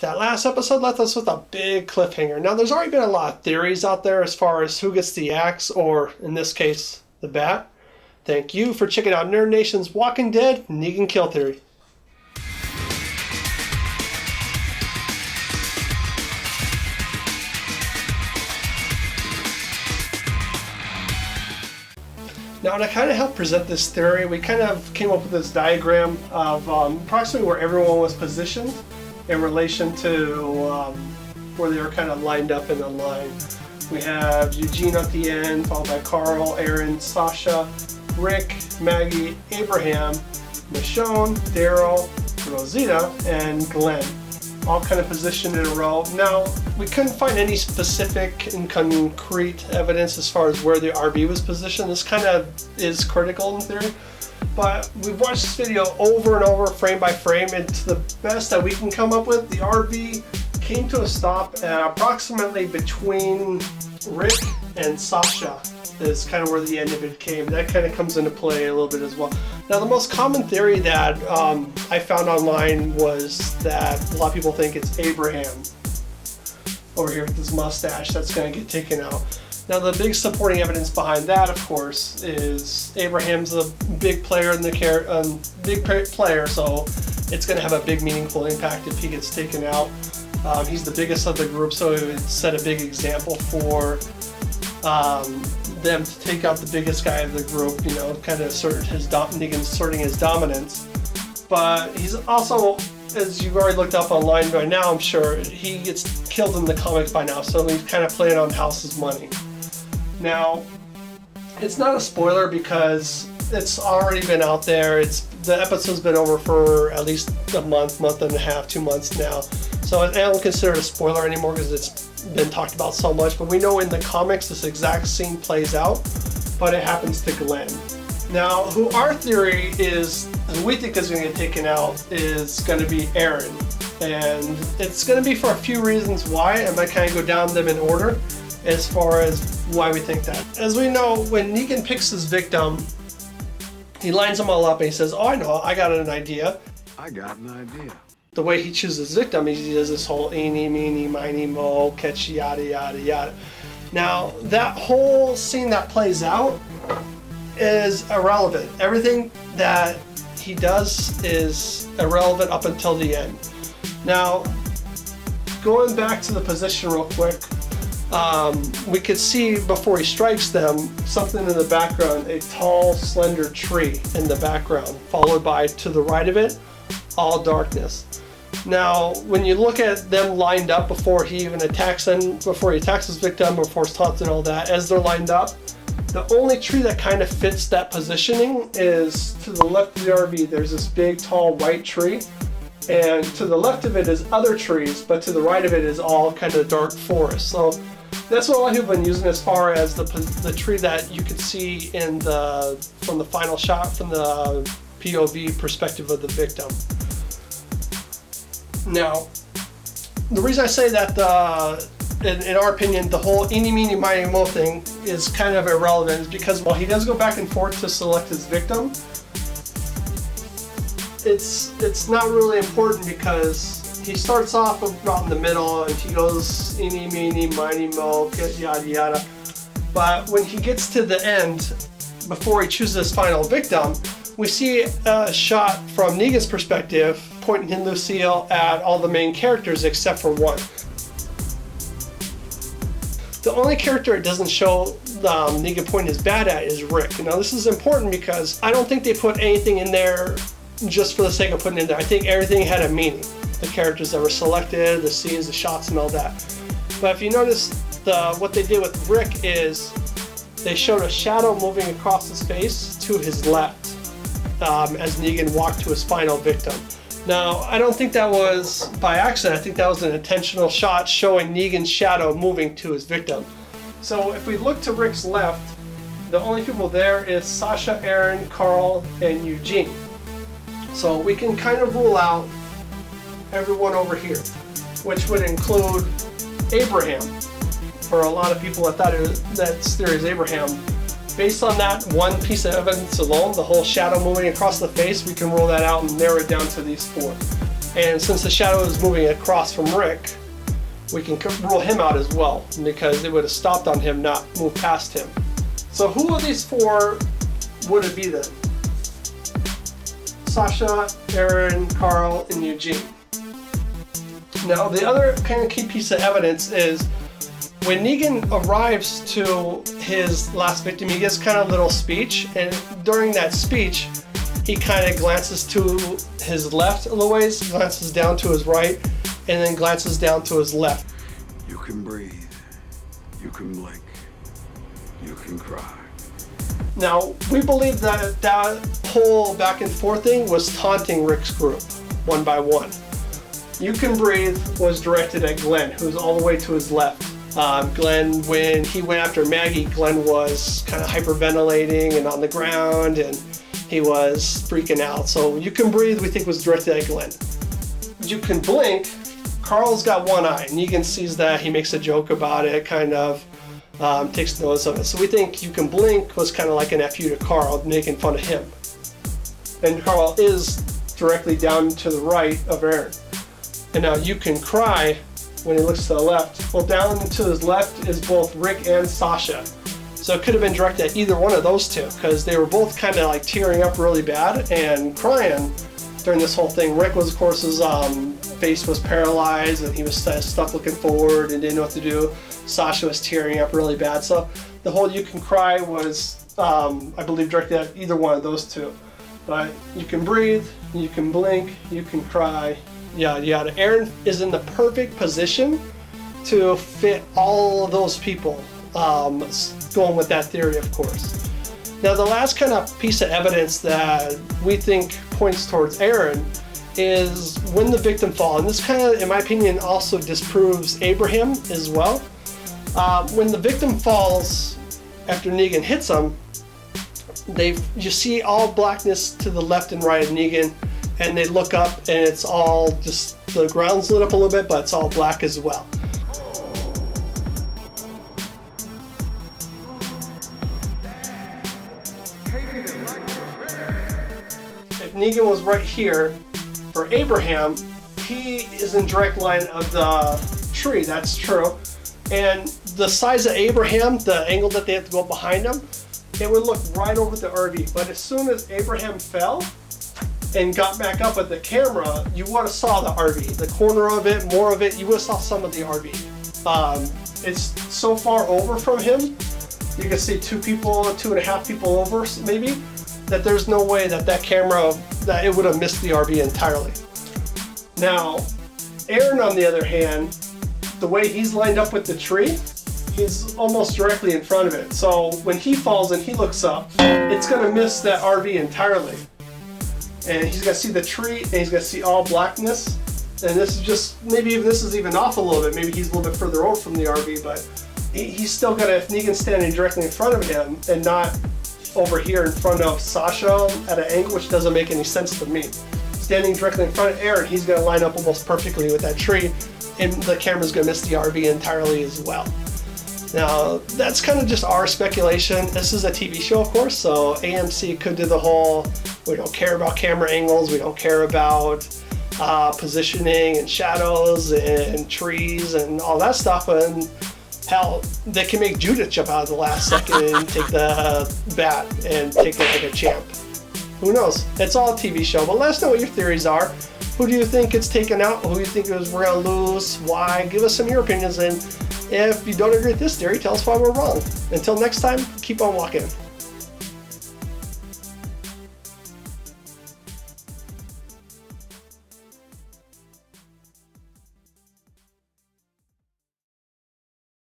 That last episode left us with a big cliffhanger. Now, there's already been a lot of theories out there as far as who gets the axe, or in this case, the bat. Thank you for checking out Nerd Nation's Walking Dead Negan Kill Theory. Now, to kind of help present this theory, we kind of came up with this diagram of approximately where everyone was positioned in relation to where they were kind of lined up in a line. We have Eugene at the end, followed by Carl, Aaron, Sasha, Rick, Maggie, Abraham, Michonne, Daryl, Rosita, and Glenn. All kind of positioned in a row. Now, we couldn't find any specific and concrete evidence as far as where the RV was positioned. This kind of is critical in theory. But we've watched this video over and over, frame by frame, and to the best that we can come up with, the RV came to a stop at approximately between Rick and Sasha is kind of where the end of it came. That kind of comes into play a little bit as well. Now, the most common theory that I found online was that a lot of people think it's Abraham over here with his mustache that's going to get taken out. Now, the big supporting evidence behind that, of course, is Abraham's a big player in the big player, so it's going to have a big, meaningful impact if he gets taken out. He's the biggest of the group, so it would set a big example for them to take out the biggest guy of the group. You know, kind of assert Negan asserting his dominance. But he's also, as you've already looked up online by now, I'm sure he gets killed in the comics by now, so he's kind of playing on House's money. Now, it's not a spoiler because it's already been out there. The episode's been over for at least a month and a half, 2 months now. So I don't consider it a spoiler anymore because it's been talked about so much. But we know in the comics this exact scene plays out, but it happens to Glenn. Now, who our theory is, who we think is going to get taken out, is going to be Aaron. And it's going to be for a few reasons why. I might kind of go down them in order as far as why we think that. As we know, when Negan picks his victim, he lines them all up and he says, "Oh, I know, I got an idea." I got an idea. The way he chooses his victim, he does this whole eeny, meeny, miny, mo, catch, yada, yada, yada. Now, that whole scene that plays out is irrelevant. Everything that he does is irrelevant up until the end. Now, going back to the position real quick, we could see before he strikes them something in the background, a tall, slender tree in the background, followed by, to the right of it, all darkness. Now, when you look at them lined up before he even attacks them, before he attacks his victim, before his taunts and all that, as they're lined up, the only tree that kind of fits that positioning is to the left of the RV. There's this big, tall, white tree, and to the left of it is other trees, but to the right of it is all kind of dark forest. So that's what a lot of people have been using as far as the tree that you could see from the final shot, from the POV perspective of the victim. Now, the reason I say that, in our opinion, the whole eeny, meeny, miny, mo thing is kind of irrelevant is because while he does go back and forth to select his victim, it's not really important because he starts off about in the middle and he goes eeny, meeny, miny, mo, yada, yada. But when he gets to the end, before he chooses his final victim, we see a shot from Negan's perspective, pointing in Lucille at all the main characters except for one. The only character it doesn't show Negan pointing his bat at is Rick. Now, this is important because I don't think they put anything in there just for the sake of putting it in there. I think everything had a meaning. The characters that were selected, the scenes, the shots, and all that. But if you notice, what they did with Rick is they showed a shadow moving across his face to his left as Negan walked to his final victim. Now, I don't think that was by accident. I think that was an intentional shot showing Negan's shadow moving to his victim. So if we look to Rick's left, the only people there is Sasha, Aaron, Carl, and Eugene. So we can kind of rule out everyone over here, which would include Abraham. For a lot of people that thought that's theory is Abraham, based on that one piece of evidence alone, the whole shadow moving across the face, we can rule that out and narrow it down to these four. And since the shadow is moving across from Rick, we can rule him out as well, because it would have stopped on him, not moved past him. So who of these four would it be then? Sasha, Aaron, Carl, and Eugene. Now the other kind of key piece of evidence is when Negan arrives to his last victim, he gives kind of a little speech, and during that speech, he kind of glances to his left a little ways, glances down to his right, and then glances down to his left. You can breathe, you can blink, you can cry. Now, we believe that that whole back and forth thing was taunting Rick's group, one by one. You Can Breathe was directed at Glenn, who's all the way to his left. Glenn, when he went after Maggie, Glenn was kind of hyperventilating and on the ground, and he was freaking out. So You Can Breathe, we think, was directed at Glenn. You Can Blink, Carl's got one eye. Negan sees that, he makes a joke about it, kind of takes notice of it. So we think You Can Blink was kind of like an FU to Carl, making fun of him. And Carl is directly down to the right of Aaron. And now You Can Cry, when he looks to the left, well, down to his left is both Rick and Sasha. So it could have been directed at either one of those two, because they were both kind of like tearing up really bad and crying during this whole thing. Rick was, of course, his face was paralyzed and he was stuck looking forward and didn't know what to do. Sasha was tearing up really bad. So the whole You Can Cry was, I believe, directed at either one of those two. But You Can Breathe, You Can Blink, You Can Cry, yada yada. Aaron is in the perfect position to fit all of those people, going with that theory, of course. Now the last kind of piece of evidence that we think points towards Aaron is when the victim falls, and this kind of, in my opinion, also disproves Abraham as well. When the victim falls after Negan hits him, you see all blackness to the left and right of Negan, and they look up and it's all just, the ground's lit up a little bit, but it's all black as well. If Negan was right here for Abraham, he is in direct line of the tree, that's true. And the size of Abraham, the angle that they have to go up behind him, it would look right over the RV. But as soon as Abraham fell and got back up with the camera, you would have saw the RV. The corner of it, more of it, you would have saw some of the RV. It's so far over from him, you can see 2.5 people over maybe, that there's no way that that camera, that it would have missed the RV entirely. Now, Aaron, on the other hand, the way he's lined up with the tree, he's almost directly in front of it. So when he falls and he looks up, it's gonna miss that RV entirely. And he's gonna see the tree and he's gonna see all blackness. And this is just, maybe even this is even off a little bit. Maybe he's a little bit further over from the RV, but he's still gonna, if Negan's standing directly in front of him and not over here in front of Sasha at an angle, which doesn't make any sense to me. Standing directly in front of Aaron, he's gonna line up almost perfectly with that tree, and the camera's gonna miss the RV entirely as well. Now, that's kind of just our speculation. This is a TV show, of course, so AMC could do the whole, we don't care about camera angles, we don't care about positioning and shadows and trees and all that stuff, and hell, they can make Judith jump out of the last second and take the bat and take it like a champ. Who knows? It's all a TV show, but let us know what your theories are. Who do you think it's taken out? Who do you think we're gonna lose? Why? Give us some of your opinions, and if you don't agree with this theory, tell us why we're wrong. Until next time, keep on walking.